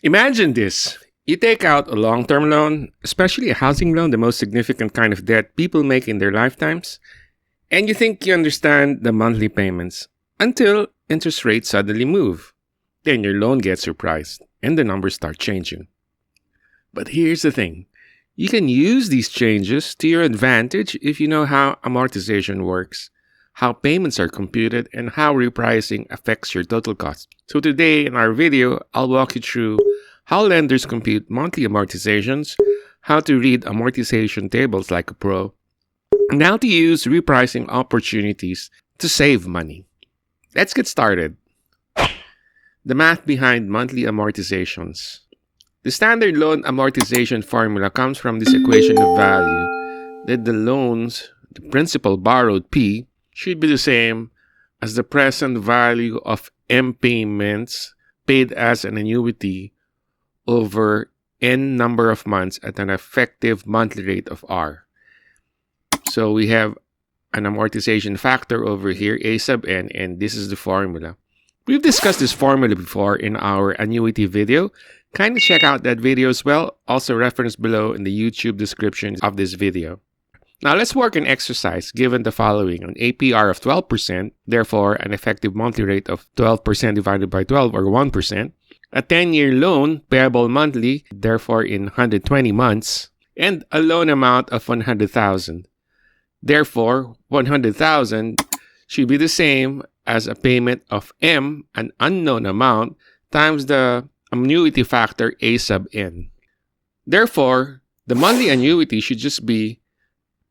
Imagine this. You take out a long-term loan, especially a housing loan, the most significant kind of debt people make in their lifetimes, and you think you understand the monthly payments until interest rates suddenly move. Then your loan gets repriced and the numbers start changing. But here's the thing. You can use these changes to your advantage if you know how amortization works, how payments are computed, and how repricing affects your total cost. So today in our video, I'll walk you through how lenders compute monthly amortizations, how to read amortization tables like a pro, and how to use repricing opportunities to save money. Let's get started. The math behind monthly amortizations. The standard loan amortization formula comes from this equation of value that the loans, the principal borrowed P, should be the same as the present value of M payments paid as an annuity over N number of months at an effective monthly rate of R. So we have an amortization factor over here, A sub N, and this is the formula. We've discussed this formula before in our annuity video. Kindly check out that video as well, also referenced below in the YouTube description of this video. Now let's work an exercise given the following: an APR of 12%, therefore an effective monthly rate of 12% divided by 12 or 1%, a 10-year loan payable monthly, therefore in 120 months, and a loan amount of 100,000. Therefore, 100,000 should be the same as a payment of M, an unknown amount, times the annuity factor A sub N. Therefore, the monthly annuity should just be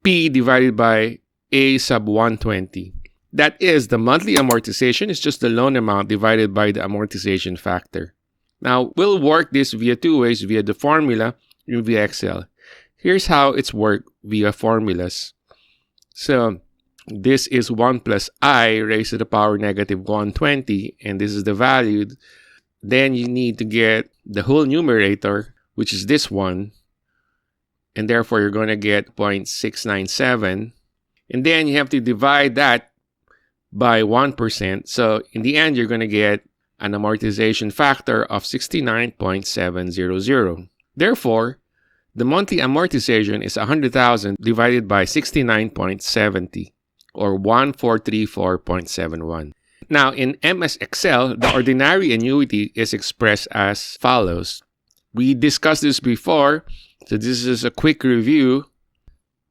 P divided by A sub 120. That is, the monthly amortization is just the loan amount divided by the amortization factor. Now, we'll work this via two ways, via the formula and via Excel. Here's how it's worked via formulas. So, this is 1 plus I raised to the power negative 120, and this is the value. Then you need to get the whole numerator, which is this one, and therefore you're going to get 0.697. And then you have to divide that by 1%. So in the end, you're going to get an amortization factor of 69.700. Therefore, the monthly amortization is 100,000 divided by 69.70, or 1434.71. Now, in MS Excel, the ordinary annuity is expressed as follows. We discussed this before, so this is a quick review.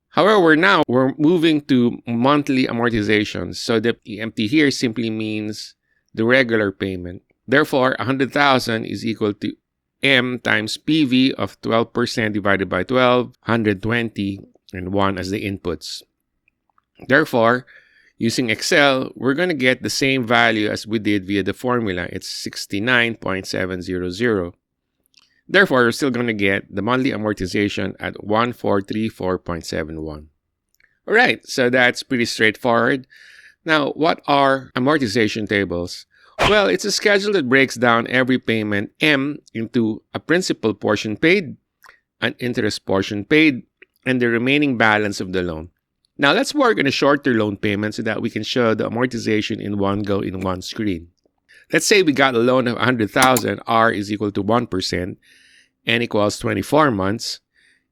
However, now we're moving to monthly amortizations, so the MT here simply means the regular payment. Therefore, 100,000 is equal to M times PV of 12% divided by 12, 120, and 1 as the inputs. Therefore, using Excel, we're going to get the same value as we did via the formula. It's 69.700. Therefore, we're still going to get the monthly amortization at 1434.71. All right, so that's pretty straightforward. Now, what are amortization tables? Well, it's a schedule that breaks down every payment M into a principal portion paid, an interest portion paid, and the remaining balance of the loan. Now, let's work on a shorter loan payment so that we can show the amortization in one go in one screen. Let's say we got a loan of 100,000, R is equal to 1%, N equals 24 months,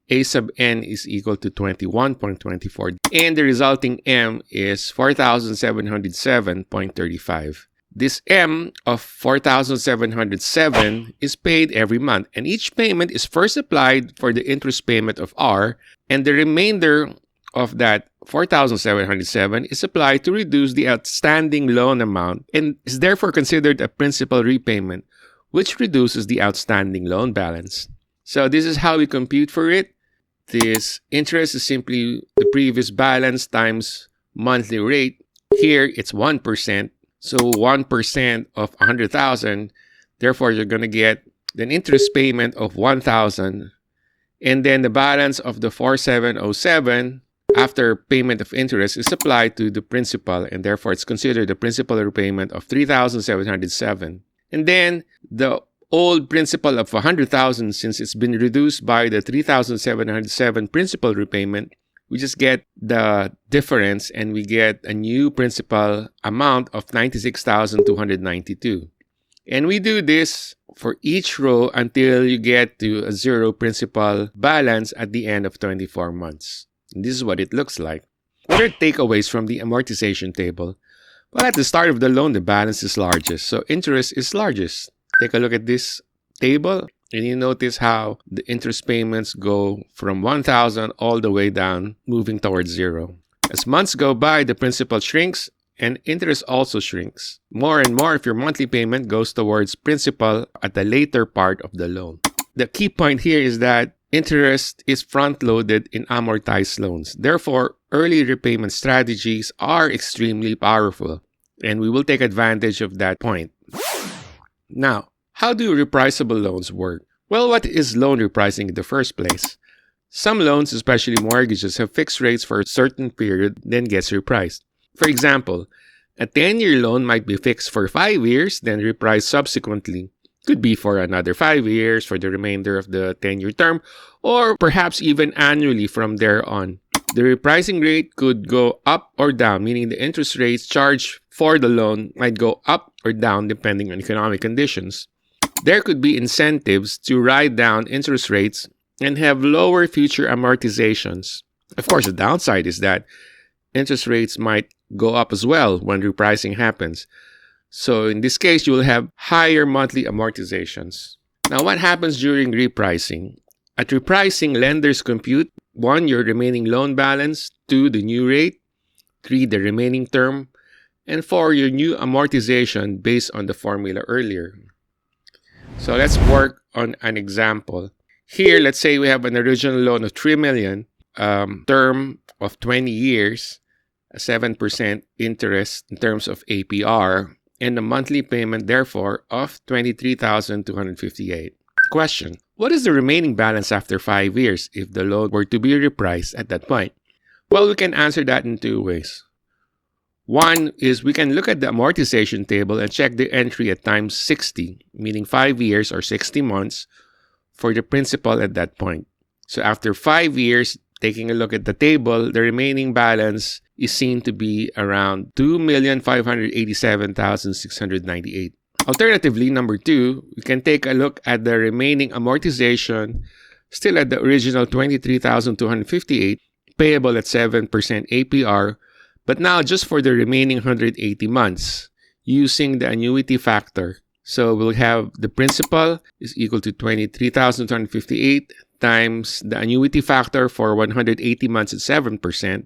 A sub N is equal to 21.24, and the resulting M is 4,707.35. This M of 4,707 is paid every month, and each payment is first applied for the interest payment of R, and the remainder of that 4,707 is applied to reduce the outstanding loan amount and is therefore considered a principal repayment, which reduces the outstanding loan balance. So this is how we compute for it. This interest is simply the previous balance times monthly rate. Here, it's 1%. So 1% of 100,000. Therefore, you're going to get an interest payment of 1,000. And then the balance of the 4,707 after payment of interest is applied to the principal, and therefore it's considered the principal repayment of 3,707. And then the old principal of 100,000, since it's been reduced by the 3,707 principal repayment, we just get the difference and we get a new principal amount of 96,292. And we do this for each row until you get to a zero principal balance at the end of 24 months. And this is what it looks like. What are takeaways from the amortization table? Well, at the start of the loan, the balance is largest, so interest is largest. Take a look at this table, and you notice how the interest payments go from 1,000 all the way down, moving towards zero. As months go by, the principal shrinks, and interest also shrinks. More and more if your monthly payment goes towards principal at the later part of the loan. The key point here is that interest is front-loaded in amortized loans. Therefore, early repayment strategies are extremely powerful, and we will take advantage of that point. Now, how do repriceable loans work? Well, what is loan repricing in the first place? Some loans, especially mortgages, have fixed rates for a certain period, then gets repriced. For example, a 10-year loan might be fixed for 5 years, then repriced subsequently. Could be for another 5 years, for the remainder of the 10-year term, or perhaps even annually from there on. The repricing rate could go up or down, meaning the interest rates charged for the loan might go up or down depending on economic conditions. There could be incentives to ride down interest rates and have lower future amortizations. Of course, the downside is that interest rates might go up as well when repricing happens. So in this case, you will have higher monthly amortizations. Now, what happens during repricing? At repricing, lenders compute 1. Your remaining loan balance, 2. The new rate, 3. The remaining term, and 4. Your new amortization based on the formula earlier. So let's work on an example. Here, let's say we have an original loan of $3 million, term of 20 years, a 7% interest in terms of APR, and a monthly payment, therefore, of $23,258. Question: what is the remaining balance after 5 years if the loan were to be repriced at that point? Well, we can answer that in 2 ways. One is we can look at the amortization table and check the entry at times 60, meaning 5 years or 60 months for the principal at that point. So after 5 years, taking a look at the table, the remaining balance is seen to be around $2,587,698. Alternatively, number 2, we can take a look at the remaining amortization still at the original $23,258, payable at 7% APR, but now just for the remaining 180 months using the annuity factor. So we'll have the principal is equal to $23,258 times the annuity factor for 180 months at 7%.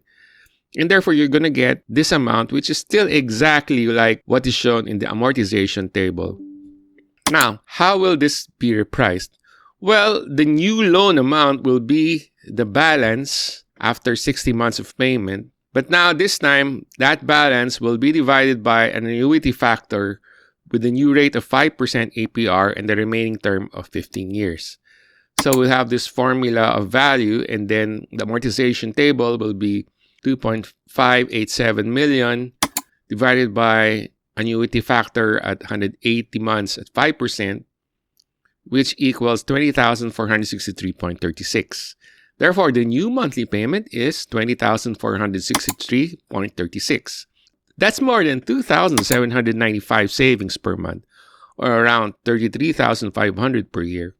And therefore, you're going to get this amount, which is still exactly like what is shown in the amortization table. Now, how will this be repriced? Well, the new loan amount will be the balance after 60 months of payment. But now, this time, that balance will be divided by an annuity factor with a new rate of 5% APR and the remaining term of 15 years. So we'll have this formula of value, and then the amortization table will be 2.587 million divided by annuity factor at 180 months at 5%, which equals 20,463.36. Therefore, the new monthly payment is 20,463.36. That's more than 2,795 savings per month, or around 33,500 per year.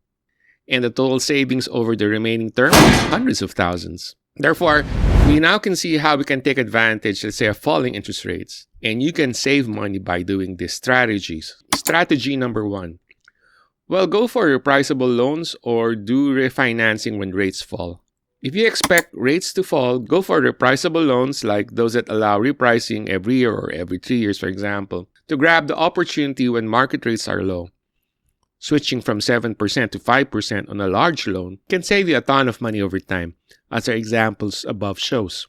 And the total savings over the remaining term is hundreds of thousands. Therefore, we now can see how we can take advantage, let's say, of falling interest rates. And you can save money by doing these strategies. Strategy number 1. Well, go for repriceable loans or do refinancing when rates fall. If you expect rates to fall, go for repriceable loans like those that allow repricing every year or every 3 years, for example, to grab the opportunity when market rates are low. Switching from 7% to 5% on a large loan can save you a ton of money over time, as our examples above shows.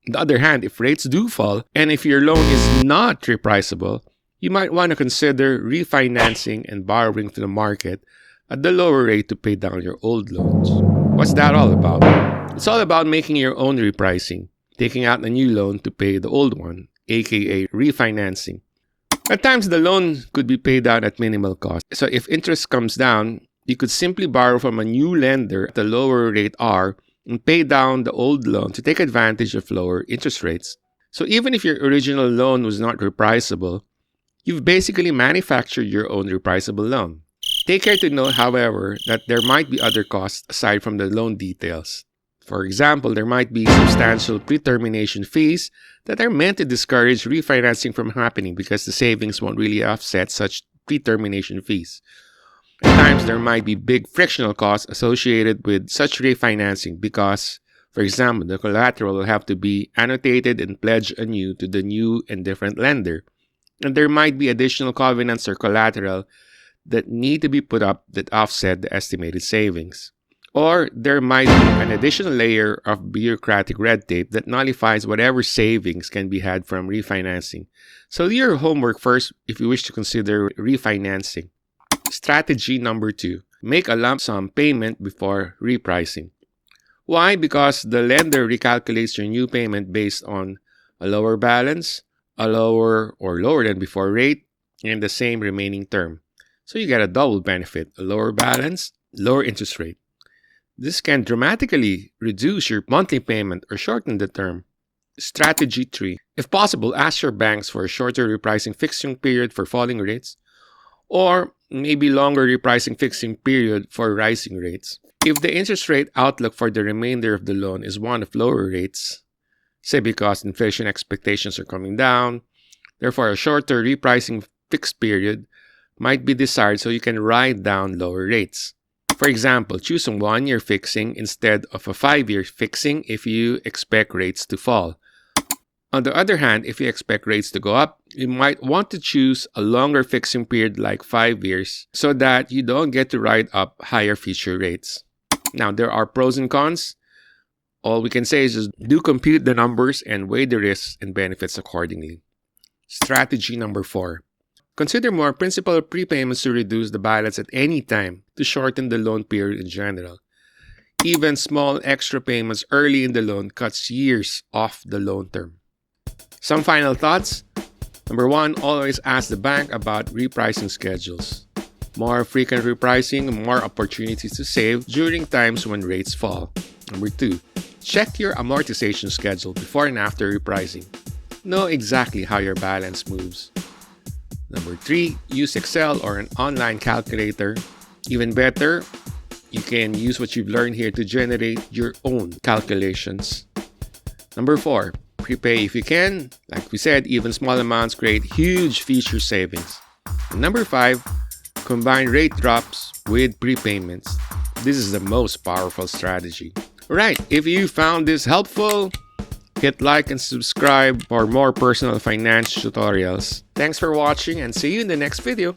On the other hand, if rates do fall, and if your loan is not repriceable, you might want to consider refinancing and borrowing to the market at the lower rate to pay down your old loans. What's that all about? It's all about making your own repricing, taking out a new loan to pay the old one, aka refinancing. At times, the loan could be paid down at minimal cost. So if interest comes down, you could simply borrow from a new lender at a lower rate R and pay down the old loan to take advantage of lower interest rates. So even if your original loan was not repriceable, you've basically manufactured your own repriceable loan. Take care to note, however, that there might be other costs aside from the loan details. For example, there might be substantial pre-termination fees that are meant to discourage refinancing from happening because the savings won't really offset such pre-termination fees. At times, there might be big frictional costs associated with such refinancing because, for example, the collateral will have to be annotated and pledged anew to the new and different lender. And there might be additional covenants or collateral that need to be put up that offset the estimated savings. Or there might be an additional layer of bureaucratic red tape that nullifies whatever savings can be had from refinancing. So do your homework first if you wish to consider refinancing. Strategy number 2. Make a lump sum payment before repricing. Why? Because the lender recalculates your new payment based on a lower balance, a lower or lower than before rate, and the same remaining term. So you get a double benefit, a lower balance, lower interest rate. This can dramatically reduce your monthly payment or shorten the term. Strategy 3. If possible, ask your banks for a shorter repricing fixing period for falling rates, or maybe longer repricing fixing period for rising rates. If the interest rate outlook for the remainder of the loan is one of lower rates, say because inflation expectations are coming down, therefore a shorter repricing fixed period might be desired so you can ride down lower rates. For example, choose a 1-year fixing instead of a 5-year fixing if you expect rates to fall. On the other hand, if you expect rates to go up, you might want to choose a longer fixing period like 5 years so that you don't get to ride up higher future rates. Now, there are pros and cons. All we can say is just do compute the numbers and weigh the risks and benefits accordingly. Strategy number 4. Consider more principal prepayments to reduce the balance at any time to shorten the loan period in general. Even small extra payments early in the loan cuts years off the loan term. Some final thoughts. Number 1, always ask the bank about repricing schedules. More frequent repricing, more opportunities to save during times when rates fall. Number 2, check your amortization schedule before and after repricing. Know exactly how your balance moves. Number 3, use Excel or an online calculator. Even better, you can use what you've learned here to generate your own calculations. Number 4, prepay if you can. Like we said, even small amounts create huge future savings. And number 5, combine rate drops with prepayments. This is the most powerful strategy. Alright, if you found this helpful, hit like and subscribe for more personal finance tutorials. Thanks for watching and see you in the next video.